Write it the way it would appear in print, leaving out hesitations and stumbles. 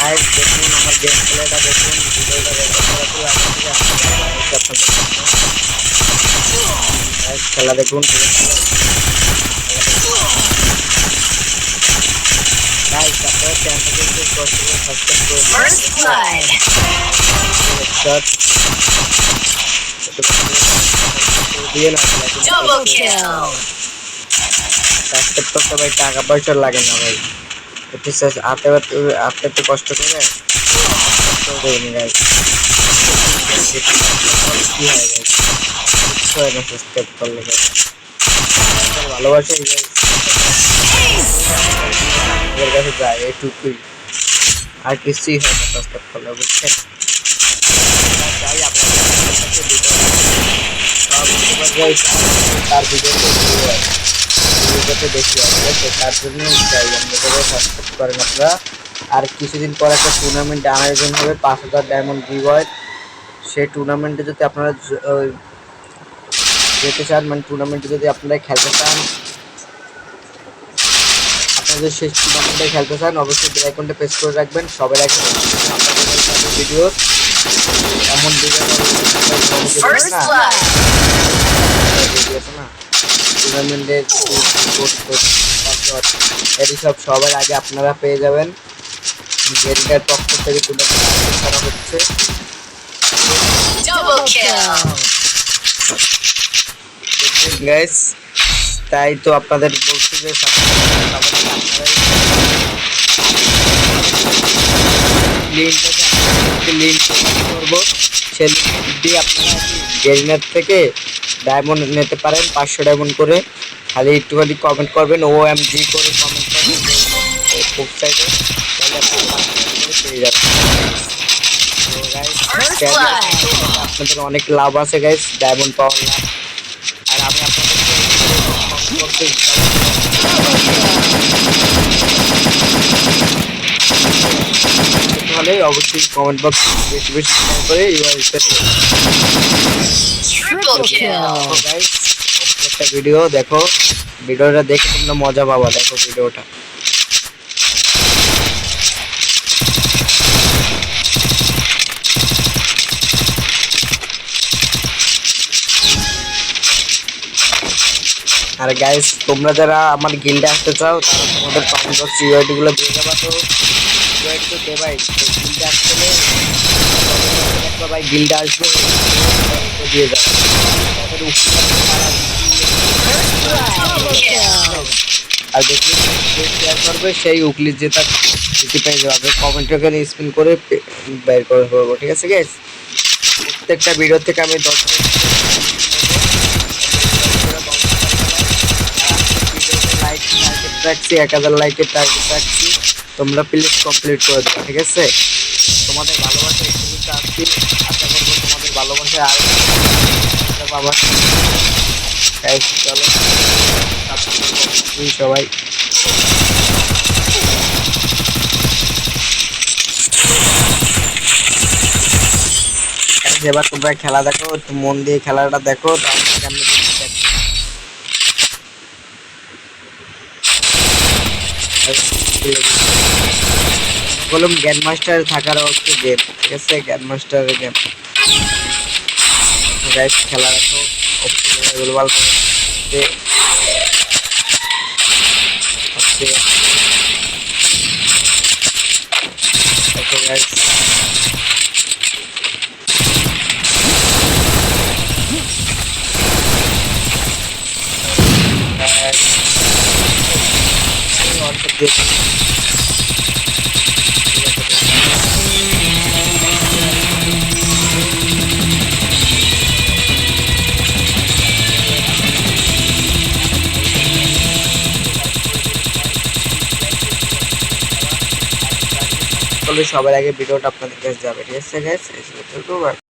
Guys দেখুন আমার game প্লেটা দেখুন, ভিডিওটা রেকর্ড করা ছিল আগে থেকে গাইস খেলা দেখুন। গাইস আপনারা চ্যানেলটাকে কষ্ট করে সাবস্ক্রাইব করে দিন। সাবস্ক্রাইব করতে ভাই টাকা পয়সা লাগে না ভাই, হাতে একটু কষ্ট করে কি হয় সাবস্ক্রাইব করলে ভালোবাসা আমাদের কাছে যায় এইটুকুই, আর কিছুই হয় না সাবস্ক্রাইব করলে, বুঝছেন? চাই তার ভিডিওতে বেশি হবে, তার জন্যই চাই আমাদের সাবস্ক্রাইব করেন আপনারা। আর কিছুদিন পর একটা টুর্নামেন্ট আয়োজন হবে 5000 ডায়মন্ড রিওয়ার্ড। সেই টুর্নামেন্টে যদি আপনারা যেতে চান, মানে টুর্নামেন্টে যদি আপনারা খেলতে চান, আপনাদের সেই টুর্নামেন্টে খেলতে চান অবশ্যই বেল আইকনটা প্রেস করে রাখবেন। সবার আগে আপনাদের ভিডিও এমন ভিডিও না টুর্নামেন্টের এটি সবার আগে আপনারা পেয়ে যাবেন। গেরিনার পক্ষ থেকে টুর্নামেন্ট করা হচ্ছে। গাইস তাই তো আপনাদের বলছি যে লিঙ্ক করবো, সেই লিঙ্ক দিয়ে আপনারা গেরিনার থেকে ডায়মন্ড নিতে পারেন 500 ডায়মন্ড করে। খালি একটুখানি কমেন্ট করবেন, OMG করে কমেন্ট করবেন ওয়েবসাইটে, তাহলে আপনারা পেয়ে যাবেন। আপনাদের অনেক লাভ আছে গাইস, ডায়মন্ড পাওয়ার লাভ। আর আমি আপনাদের তাহলে অবশ্যই কমেন্ট বক্স বেশি বেশি করে একটা ভিডিও দেখো, ভিডিওটা দেখে তোমরা মজা পাবা। দেখো ভিডিওটা আর গাইস তোমরা যারা আমার গিল্ডে আসতে চাও তারা তোমাদের কমেন্ট বক্স ইউআইডি গুলো দিয়ে যাবা। তো ইউআইডি তো দেবাই, গিল্ডে আসতে হলে ভাই গিল্ডে আসবে দিয়ে যাবে। আর দেখি শেয়ার করবে সেই উকলি জেতা জিতে পেয়ে যাবে। কমেন্টে করে স্পিন করে বের করে করবো, ঠিক আছে গাইস? প্রত্যেকটা ভিডিও থেকে আমি 10 রাখছি, 1000 লাইকের টার্গেট রাখছি। তোমরা প্লিজ কমপ্লিট করে দেবে, ঠিক আছে? তোমাদের ভালোবাসা একটু চাচ্ছি, আশা করবো তোমাদের ভালোবাসা আর বাবা। চলো সবাই এবার তোমরা খেলা দেখো, মন দিয়ে খেলাটা দেখো। বললাম গ্র্যান্ড মাস্টার থাকার হচ্ছে গেম, ঠিক আছে? গ্র্যান্ড মাস্টারের গেম গাইস খেলা রাখো অ্যাভেলেবল হচ্ছে। দেখো গাইস সবার আগে ভিডিওটা আপনাদের কাছে যাবে, ঠিক আছে গাইস?